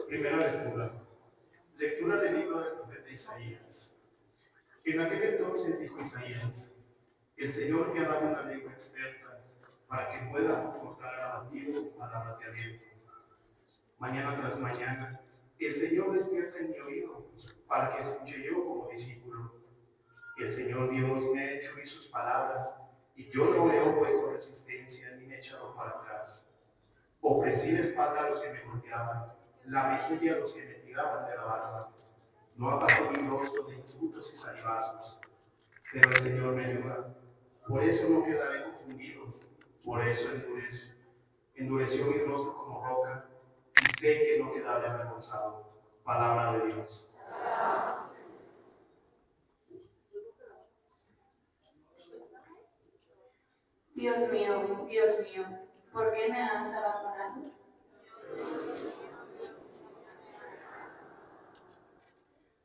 Primera lectura. Lectura del libro del profeta Isaías. En aquel entonces dijo Isaías: el Señor me ha dado una lengua experta para que pueda confortar al abatido con palabras de aliento. Mañana tras mañana, el Señor despierta en mi oído para que escuche yo como discípulo. El Señor Dios me ha hecho oír sus palabras, y yo no le he opuesto resistencia ni me he echado para atrás. Ofrecí la espalda a los que me golpeaban, la mejilla a los que me tiraban de la barba. No apartó mi rostro de insultos y salivazos, pero el Señor me ayuda. Por eso no quedaré confundido, por eso endureció mi rostro como roca, y sé que no quedaré avergonzado. Palabra de Dios. Dios mío, ¿por qué me has abandonado?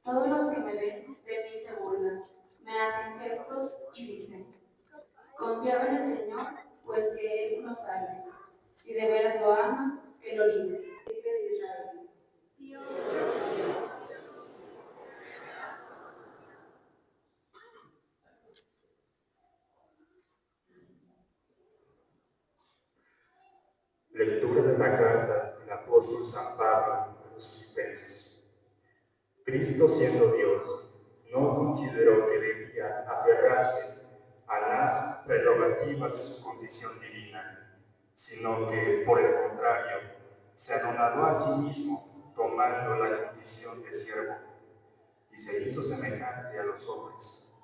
Todos los que me ven de mí se burlan, me hacen gestos y dicen: confiaba en el Señor, pues que Él nos salve. Si de veras lo ama, que lo libre de Israel. Lectura de la carta del apóstol San Pablo a los Filipenses. Cristo, siendo Dios, no consideró que debía aferrarse a las prerrogativas de su condición divina, sino que, por el contrario, se anonadó a sí mismo, tomando la condición de siervo, y se hizo semejante a los hombres.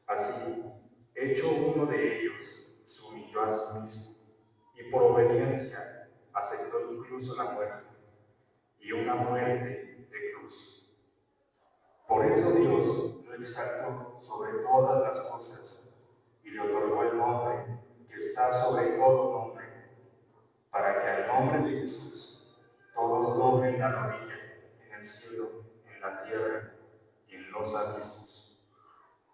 Así, hecho uno de ellos, se humilló a sí mismo, y por obediencia aceptó incluso la muerte, y una muerte de cruz. Por eso Dios lo exaltó sobre todas las cosas y le otorgó el nombre que está sobre todo nombre, para que al nombre de Jesús todos doblen la rodilla en el cielo, en la tierra y en los abismos,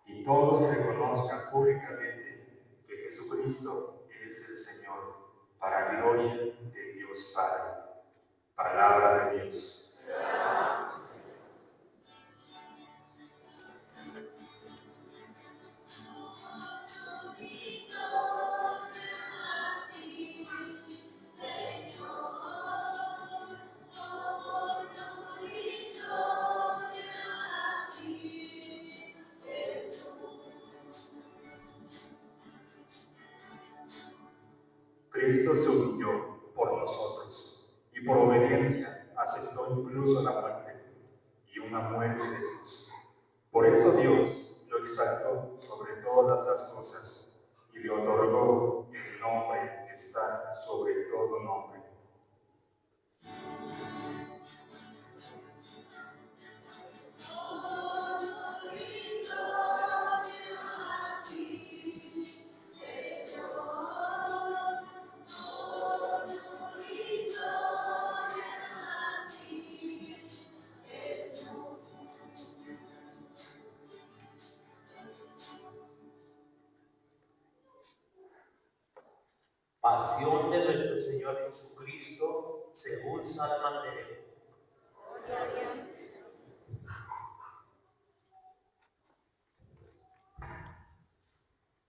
y todos reconozcan públicamente que Jesucristo es el Señor, para gloria de Dios Padre. Palabra de Dios. Cristo se humilló por nosotros y por obediencia aceptó incluso la muerte y una muerte de cruz. Por eso Dios lo exaltó sobre todas las cosas y le otorgó el nombre que está sobre todo nombre. Pasión de nuestro Señor Jesucristo según San Mateo.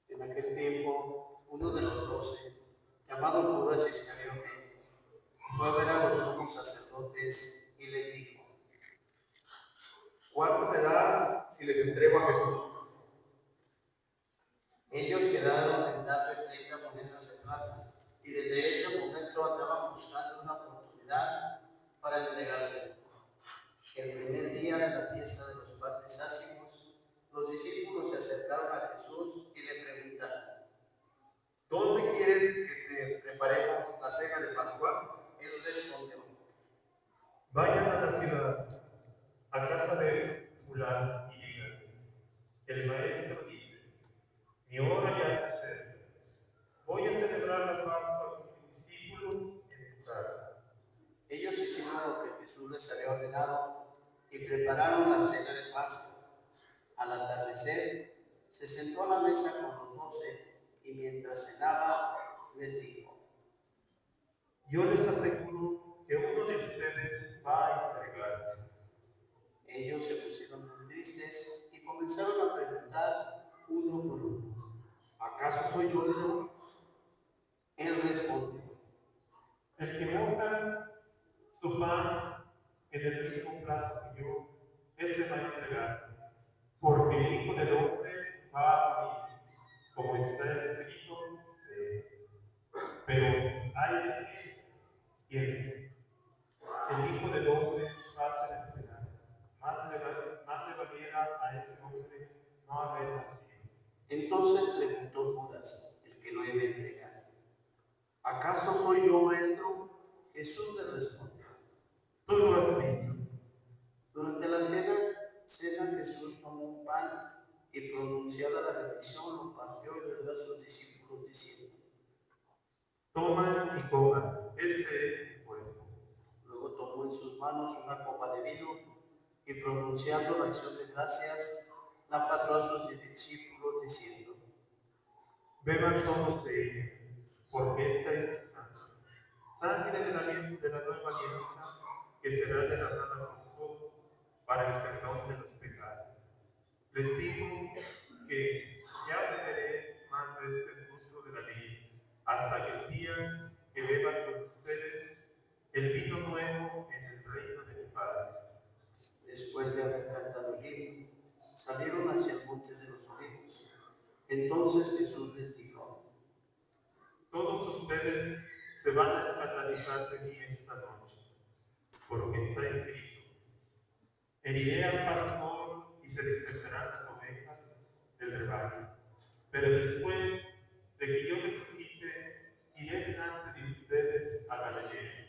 En aquel tiempo, uno de los 12, llamado Judas Iscariote, fue a ver a los sumos sacerdotes y les dijo: ¿cuánto me das si les entrego a Jesús? Ellos quedaron en darle 30 monedas de plata, y desde ese momento andaban buscando una oportunidad para entregárselo. El primer día de la fiesta de los panes ácimos, los discípulos se acercaron a Jesús y le preguntaron: ¿dónde quieres que te preparemos la cena de Pascua? Él respondió: Vayan a la ciudad, a casa de fulano, y díganle: el maestro dice, mi hora ya se acerca. Voy a celebrar la Pascua con mis discípulos en tu casa. Ellos hicieron lo que Jesús les había ordenado y prepararon la cena de Pascua. Al atardecer, se sentó a la mesa con los 12 y mientras cenaba les dijo: Yo les aseguro que uno de ustedes va a entregar. Ellos se pusieron muy tristes y comenzaron a preguntar uno por uno: ¿Acaso soy yo, Señor? Él respondió: El que moja su pan en el mismo plato que yo, ese va a entregar. Porque el Hijo del Hombre va a venir, como está escrito de él. Pero hay de quien el Hijo del Hombre va a ser entregado. Más le valiera a ese hombre no haber nacido. Entonces preguntó Judas, el que lo iba a entregar: ¿Acaso soy yo, maestro? Jesús le respondió. Tú lo has dicho. Durante la cena Jesús tomó un pan y, pronunciada la bendición, lo partió y lo dio a sus discípulos diciendo: Toman y coman, este es mi cuerpo. Luego tomó en sus manos una copa de vino y, pronunciando la acción de gracias, la pasó a sus discípulos diciendo: Beban todos de ella, porque esta es mi sangre de la nueva alianza, que será derramada por todos para el perdón de los pecados. Les digo que ya beberé más de este fruto de la ley, hasta que el día que beba con ustedes el vino nuevo en el reino de mi Padre. Después de haber cantado el himno, salieron hacia el monte de los Olivos. Entonces Jesús les dijo: Todos ustedes se van a escandalizar de mí esta noche, porque está escrito: heriré al pastor y se dispersarán las ovejas del rebaño. Pero después de que yo resucite, iré delante de ustedes a Galilea.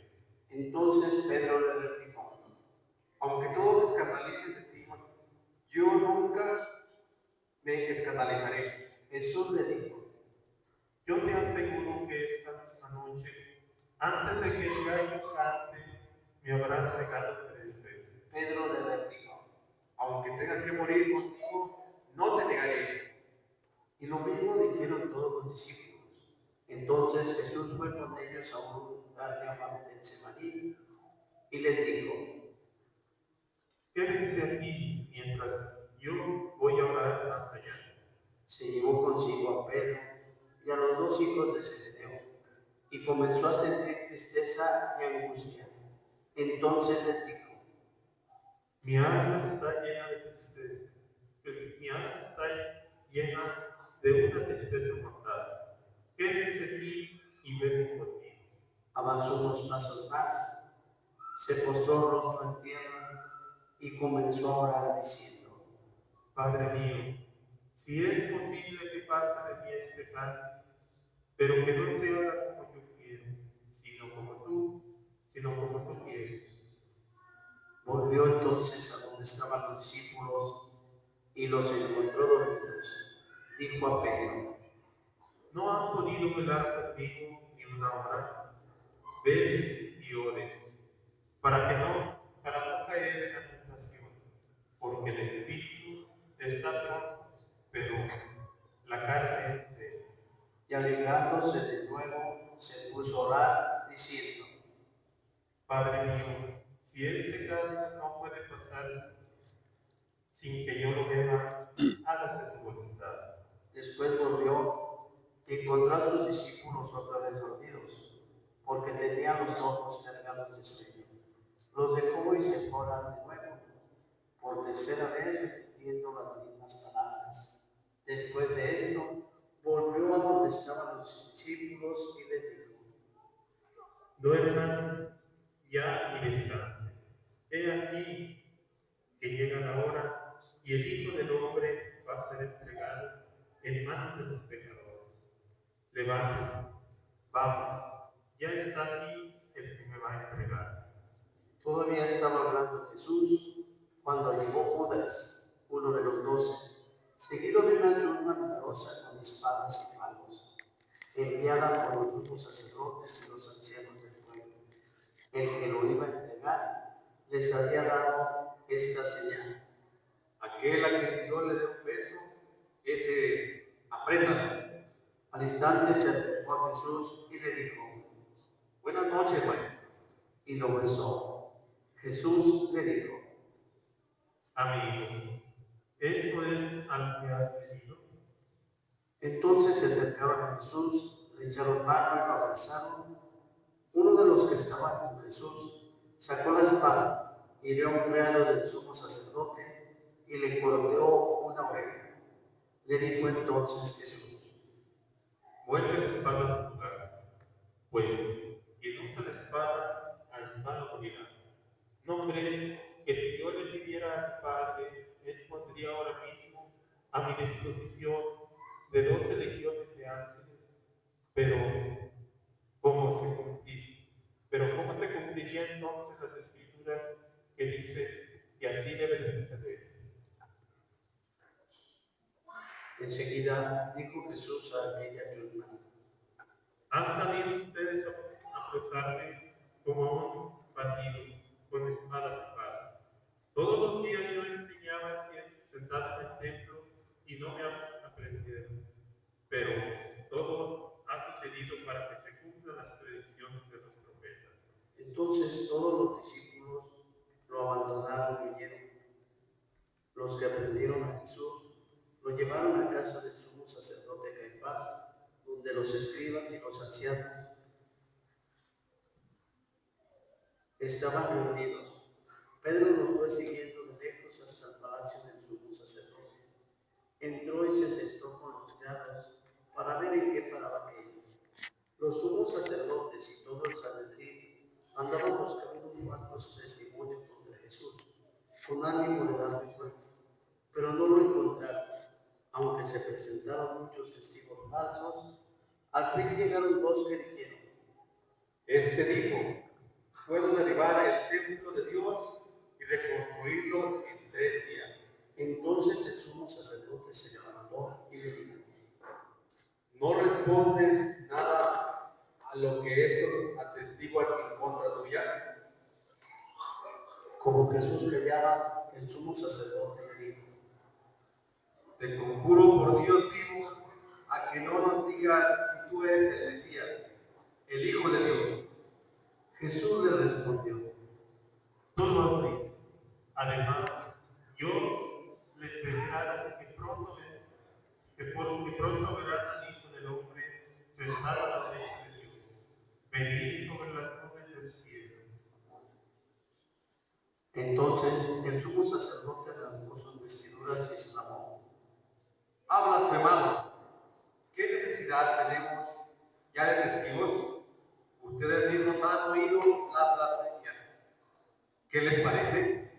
Entonces Pedro le replicó: Aunque todos se escandalicen de ti, yo nunca me escandalizaré. Jesús le dijo: Yo te aseguro que esta misma noche, antes de que el gallo cante, me habrás negado 3 veces. Pedro le replicó: Aunque tenga que morir contigo, no te negaré. Y lo mismo dijeron todos los discípulos. Entonces Jesús fue con ellos a un lugar llamado Getsemaní y les dijo: Quédense aquí mientras yo voy a orar más allá. Se llevó consigo a Pedro y a los 2 hijos de Zebedeo y comenzó a sentir tristeza y angustia. Entonces les dijo: Mi alma está llena de tristeza. Mi alma está llena de una tristeza mortal. Quédense aquí y ven conmigo. Avanzó unos pasos más, se postró el rostro en tierra y comenzó a orar diciendo: Padre mío, si es posible que pase de mí este cáliz, pero que no se haga como yo quiero, sino como tú quieres. Volvió entonces a donde estaban los discípulos y los encontró dormidos. Dijo a Pedro: ¿No han podido velar conmigo ni una hora? Ven y oren, para no caer en la tentación, porque el espíritu está pronto, pero la carne es débil. Y alejándose de nuevo, se puso a orar diciendo: Padre mío, si este cáliz no puede pasar sin que yo lo beba, hágase tu voluntad. Después volvió y encontró a sus discípulos otra vez dormidos, porque tenían los ojos cargados de sueño. Los dejó y se fue a orar de nuevo, por tercera vez repitiendo las mismas palabras. Después de esto, volvió a donde estaban los discípulos y les dijo: Duerman ya y descansen. He aquí que llega la hora y el Hijo del Hombre va a ser entregado en manos de los pecadores. Levántense, vamos, ya está aquí el que me va a entregar. Todavía estaba hablando Jesús cuando llegó Judas, uno de los 12, seguido de una turba numerosa con espadas y palos, enviada por los sumos sacerdotes y los ancianos del pueblo. El que lo iba a entregar les había dado esta señal: Aquel a quien yo le dé un beso, ese es, apréndanlo. Al instante se acercó a Jesús y le dijo: Buenas noches, maestro. y lo besó. Jesús le dijo: Amigo, ¿esto es a lo que has venido? Entonces se acercaron a Jesús, le echaron mano y lo abrazaron. Uno de los que estaban con Jesús sacó la espada, hirió a un criado del sumo sacerdote y le cortó una oreja. Le dijo entonces Jesús: Vuelve la espada a su lugar, pues quien usa la espada, a espada morirá. ¿No crees que si yo le pidiera al Padre, Él pondría ahora mismo a mi disposición de 12 legiones de ángeles? Pero ¿cómo se cumplirían entonces las escrituras que dicen que así debe de suceder? Enseguida dijo Jesús a aquella chusma: ¿Han salido ustedes a apresarme como a un bandido con espadas y palos? Todos los días yo enseñaba sentado en el templo y no me aprendieron. Pero todo ha sucedido para que se cumplan las predicciones de los profetas. Entonces todos los discípulos lo abandonaron y huyeron. Los que aprendieron a Jesús lo llevaron a casa del sumo sacerdote Caifás, donde los escribas y los ancianos estaban reunidos. Pedro los fue siguiendo de lejos hasta el palacio del sumo sacerdote. Entró y se sentó con los criados para ver en qué paraba aquello. Los sumos sacerdotes y todo el Sanedrín andaban buscando cuantos testimonios contra Jesús, con ánimo de darle muerte, pero no lo encontraron. Aunque se presentaron muchos testigos falsos, al fin llegaron dos que dijeron: Este dijo: puedo derribar el templo de Dios y reconstruirlo en 3 días. Entonces el sumo sacerdote se levantó y le dijo: ¿No respondes nada a lo que estos atestiguan en contra tuya? Como Jesús callaba, el sumo sacerdote le dijo: Te conjuro por Dios vivo a que no nos digas si tú eres el Mesías, el Hijo de Dios. Jesús le respondió: Tú lo has dicho. Además, yo les declaro que pronto verán al Hijo del Hombre sentado a la derecha de Dios, venir sobre las nubes del cielo. Entonces el sumo sacerdote rasgó sus vestiduras y exclamó: Ha blasfemado. ¿Qué necesidad tenemos ya de testigos? Ustedes mismos han oído la blasfemia. ¿Qué les parece?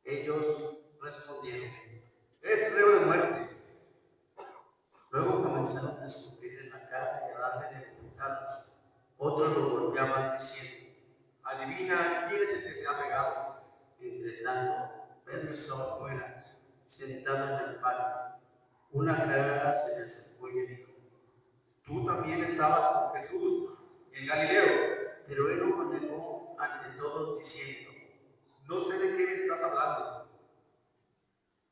Ellos respondieron: Es reo de muerte. Luego comenzaron a escupir en la cara y a darle de bofetadas. Otros lo golpeaban diciendo: Adivina quién es el que te ha pegado. Entre tanto, Pedro estaba afuera, sentado en el patio. Una criada se le acercó y le dijo: Tú también estabas con Jesús, el Galileo. Pero él lo negó ante todos diciendo: No sé de qué me estás hablando.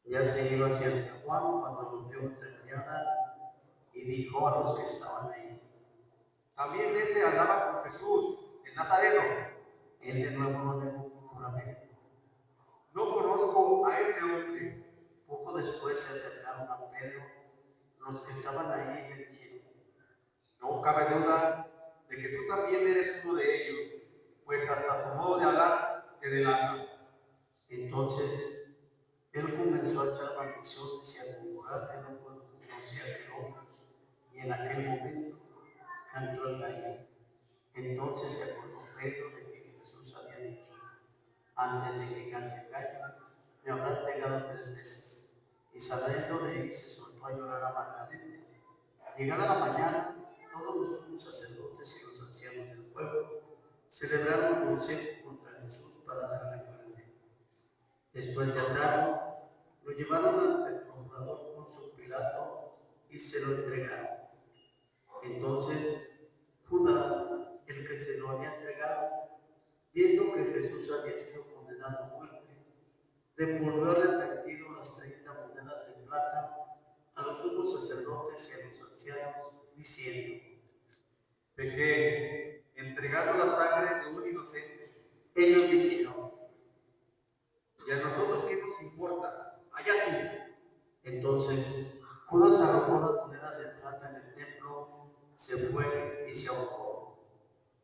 Ya se iba hacia el zaguán cuando lo vio entreviada y dijo a los que estaban ahí: También ese andaba con Jesús, el Nazareno. Él de nuevo lo negó con juramento. No conozco a ese hombre. Poco después se acercaron a Pedro los que estaban ahí y le dijeron: No cabe duda de que tú también eres uno de ellos, pues hasta tu modo de hablar te delata. Entonces él comenzó a echar maldiciones y a murmurar que no conocía a aquel hombre. Y en aquel momento cantó el gallo. Entonces se acordó Pedro de que Jesús había dicho: antes de que cante el gallo, me habrás negado 3 veces. Y saliendo de ahí se soltó a llorar amargamente. Llegada la mañana, todos los sumos sacerdotes y los ancianos del pueblo celebraron un consejo contra Jesús para darle muerte. Después de atarlo, lo llevaron ante el procurador Poncio Pilato y se lo entregaron. Entonces Judas, el que se lo había entregado, viendo que Jesús había sido condenado a muerte, devolvió arrepentido las 30 monedas de plata a los sumos sacerdotes y a los ancianos, diciendo: Pequé, entregando la sangre de un inocente. Ellos dijeron: ¿Y a nosotros qué nos importa? Allá tú. entonces Judas arrojó las monedas de plata en el templo, se fue y se ahorcó.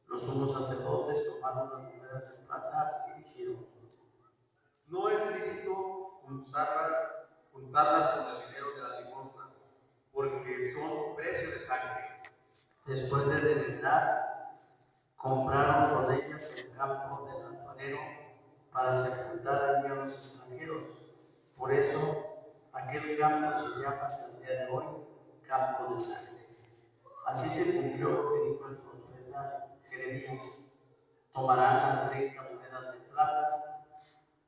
Los sumos sacerdotes tomaron las monedas de plata y dijeron: No es lícito juntarlas con el dinero de la limosna, porque son precio de sangre. después de deliberar, compraron con ellas el campo del alfarero para sepultar allí a los extranjeros. Por eso aquel campo se llama hasta el día de hoy campo de sangre. Así se cumplió lo que dijo el profeta Jeremías: tomarán las 30 monedas de plata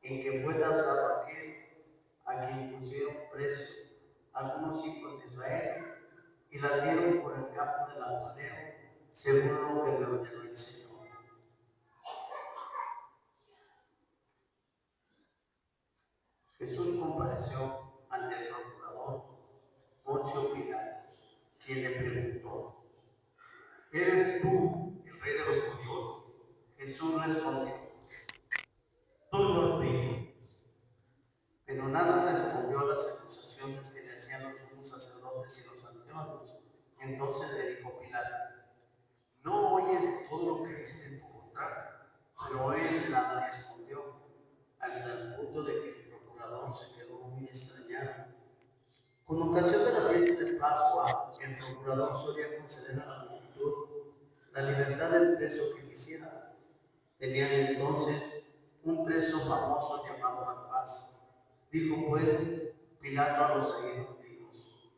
en que fue tasado aquel a quien pusieron precio algunos hijos de Israel, y las dieron por el campo del alfarero, según lo que me ordenó el Señor. Jesús compareció ante el procurador Poncio Pilatos, quien le preguntó: ¿Eres tú el rey de los judíos? Jesús respondió: Tú lo has dicho. pero nada respondió a las acusaciones que le hacían los sumos sacerdotes y los ancianos. Entonces le dijo Pilato: ¿No oyes todo lo que dicen en tu contra? pero él nada respondió, hasta el punto de que el procurador se quedó muy extrañado. Con ocasión de la fiesta de Pascua, el procurador solía conceder a la multitud la libertad del preso que quisiera. Tenían entonces un preso famoso llamado Barrabás. Dijo pues Pilato a los ahí reunidos: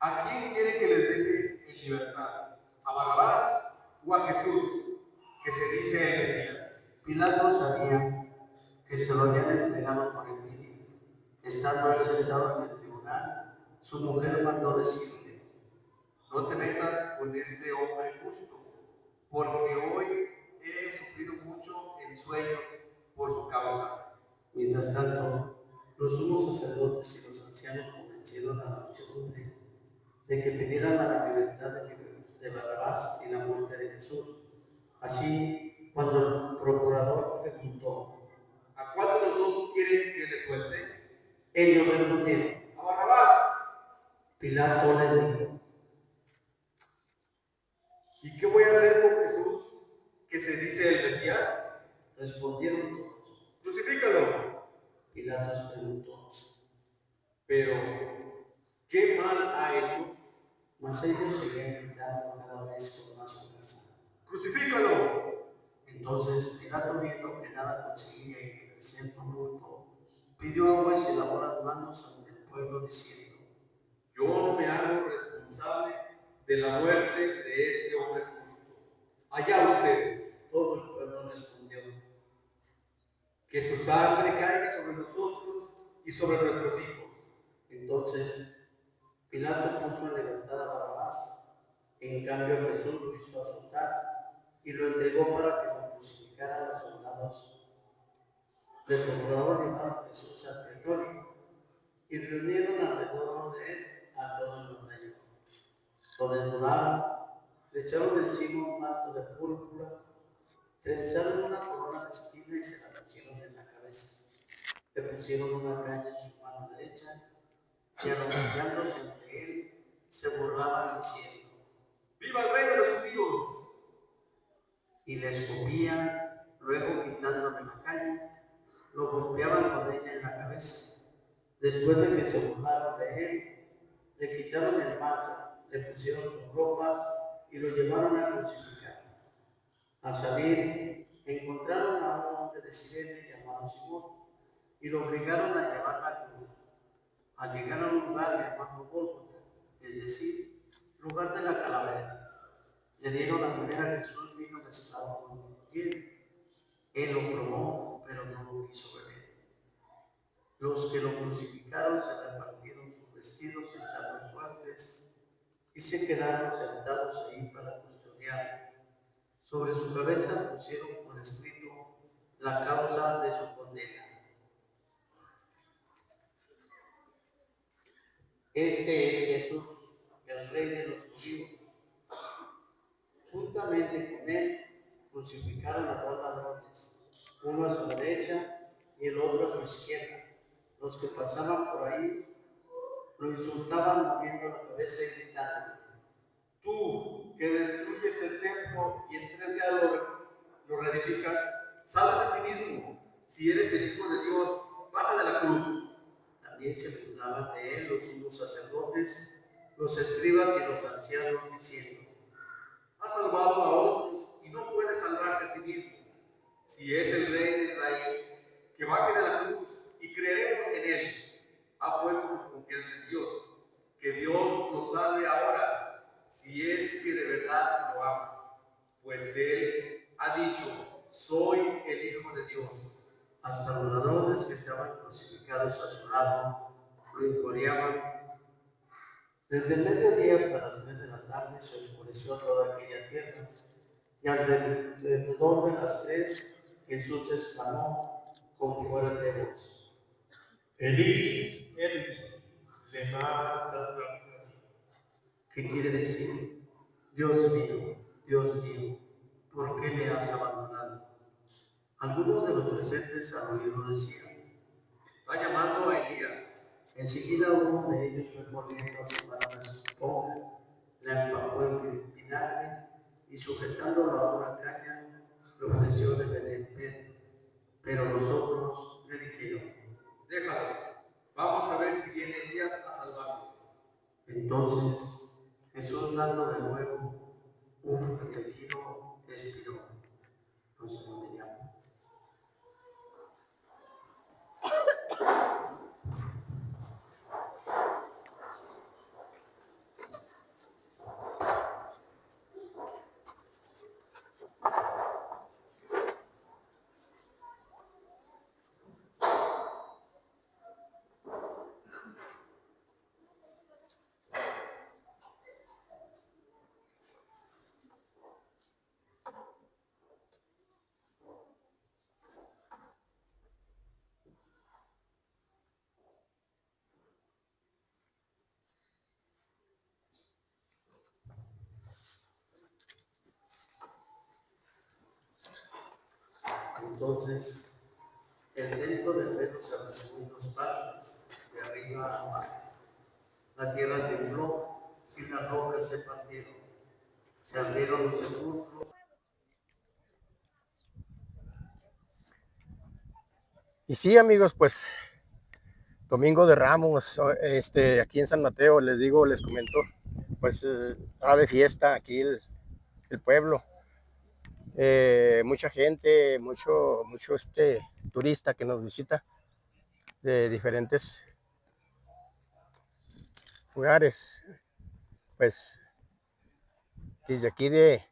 ¿A quién quiere que les deje en libertad? ¿A Barrabás o a Jesús, que se dice el Mesías? Pilato sabía que se lo habían entregado por envidia. Estando él sentado en el tribunal, su mujer mandó decirle: No te metas con ese hombre justo, porque hoy he sufrido mucho en sueños por su causa. mientras tanto, los sumos sacerdotes y los ancianos convencieron a la muchedumbre de que pidieran la libertad de Barrabás y la muerte de Jesús. Así, cuando el procurador preguntó: ¿A cuál de los dos quieren que le suelte? ellos respondieron: ¡A Barrabás! Pilato les dijo: ¿Y qué voy a hacer con Jesús, que se dice el Mesías? respondieron todos. ¡Crucifícalo! Pilato preguntó: Pero, ¿qué mal ha hecho? mas ellos seguían gritando cada vez con más fuerza: ¡Crucifícalo! entonces Pilato, viendo que nada conseguía y que crecía el tumulto, pidió agua y se lavó las manos ante el pueblo diciendo: Yo no me hago responsable de la muerte de este hombre justo. Allá ustedes. todo el pueblo respondió: Que su sangre caiga sobre nosotros y sobre nuestros hijos. entonces Pilato puso en libertad a Barrabás. En cambio Jesús lo hizo azotar y lo entregó para que lo crucificaran los soldados. Del procurador llevaron a Jesús al pretorio y reunieron alrededor de él a todo el batallón. Lo desnudaron, le echaron encima un manto de púrpura, trenzaron una corona de espina y se la pusieron en la cabeza. Le pusieron una caña en su mano derecha y arrodillándose ante él, se burlaban diciendo: ¡Viva el rey de los judíos! y le escupían, luego quitándole la caña, lo golpeaban con ella en la cabeza. Después de que se burlaron de él, le quitaron el manto, le pusieron sus ropas y lo llevaron a crucificar. Al salir, encontraron a un hombre de Cirene llamado Simón y lo obligaron a llevar la cruz. Al llegar a un lugar llamado Gólgota, es decir, lugar de la calavera, le dieron a beber a Jesús vino mezclado con hiel. Él lo probó, pero no lo quiso beber. Los que lo crucificaron se repartieron sus vestidos en echando suertes y se quedaron sentados ahí para custodiar. Sobre su cabeza pusieron por escrito la causa de su condena: este es Jesús, el rey de los judíos. Junta juntamente con él crucificaron a dos ladrones, uno a su derecha y el otro a su izquierda. Los que pasaban por ahí lo insultaban moviendo la cabeza y gritando: Tú que destruyes el templo y en 3 días lo reedificas, sálvate a ti mismo. Si eres el Hijo de Dios, baja de la cruz. También se burlaban de él los sumos sacerdotes, los escribas y los ancianos, diciendo: Ha salvado a otros y no puede salvarse a sí mismo. Si es el Rey de Israel, que baje de la cruz y creeremos en él. Ha puesto su confianza en Dios. Que Dios lo salve ahora, si es que de verdad lo ama. Pues él ha dicho: soy el Hijo de Dios. Hasta los ladrones que estaban crucificados a su lado lo injuriaban. Desde el mediodía hasta las 3 de la tarde se oscureció toda aquella tierra. Y alrededor de las 3, Jesús exclamó con fuerte voz: Elí, Elí, lema sabachthani. ¿Qué quiere decir? Dios mío, ¿por qué me has abandonado? Algunos de los presentes al oírlo decían: Está llamando a Elías. Enseguida uno de ellos fue corriendo a tomar una esponja, la empapó en vinagre y sujetándolo a una caña le ofreció de beber. Pero los otros le dijeron: Déjalo, vamos a ver si viene Elías a salvarlo. Entonces Jesús, dando de nuevo un protegido, expiró. No sé dónde llama. Entonces el templo del velo se rasgó en 2 partes, de arriba a abajo. La tierra tembló y las rocas se partieron. Se abrieron los sepulcros. Y sí, amigos, pues Domingo de Ramos, aquí en San Mateo, les digo, les comento, pues está de fiesta aquí el pueblo. Mucha gente, mucho turista que nos visita de diferentes lugares. Pues desde aquí de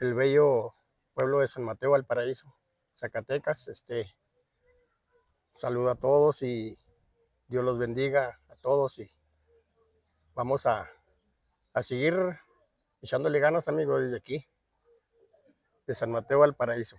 el bello pueblo de San Mateo Valparaíso, Zacatecas, saludo a todos y Dios los bendiga a todos y vamos a seguir echándole ganas, amigos, desde aquí, de San Mateo Valparaíso.